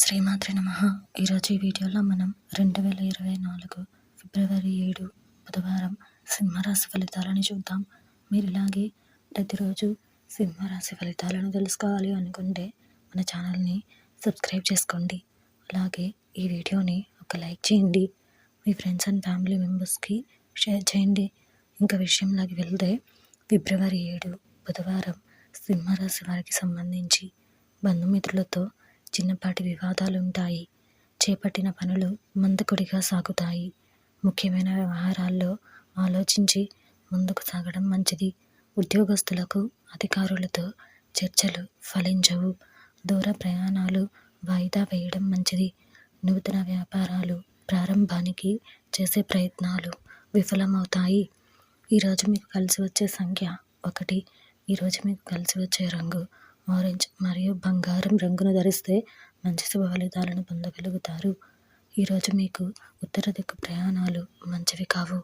శ్రీమాత్రే నమః. ఈరోజు ఈ వీడియోలో మనం 2024 ఫిబ్రవరి 7 బుధవారం సింహరాశి ఫలితాలను చూద్దాం. మీరు ఇలాగే ప్రతిరోజు సింహరాశి ఫలితాలను తెలుసుకోవాలి అనుకుంటే మన ఛానల్ని సబ్స్క్రైబ్ చేసుకోండి. అలాగే ఈ వీడియోని ఒక లైక్ చేయండి. మీ ఫ్రెండ్స్ అండ్ ఫ్యామిలీ మెంబర్స్కి షేర్ చేయండి. ఇంకా విషయంలోకి వెళ్తే ఫిబ్రవరి 7 బుధవారం సింహరాశి వారికి సంబంధించి బంధుమిత్రులతో చిన్నపాటి వివాదాలుంటాయి. చేపట్టిన పనులు మందకొడిగా సాగుతాయి. ముఖ్యమైన వ్యవహారాల్లో ఆలోచించి ముందుకు సాగడం మంచిది. ఉద్యోగస్తులకు అధికారులతో చర్చలు ఫలించవు. దూర ప్రయాణాలు వాయిదా వేయడం మంచిది. నూతన వ్యాపారాలు ప్రారంభానికి చేసే ప్రయత్నాలు విఫలమవుతాయి. ఈరోజు మీకు కలిసి వచ్చే సంఖ్య 1. ఈరోజు మీకు కలిసి వచ్చే రంగు ఆరెంజ్ మరియు బంగారం రంగును ధరిస్తే మంచి శుభ ఫలితాలను పొందగలుగుతారు. ఈరోజు మీకు ఉత్తర దిక్కు ప్రయాణాలు మంచివి కావు.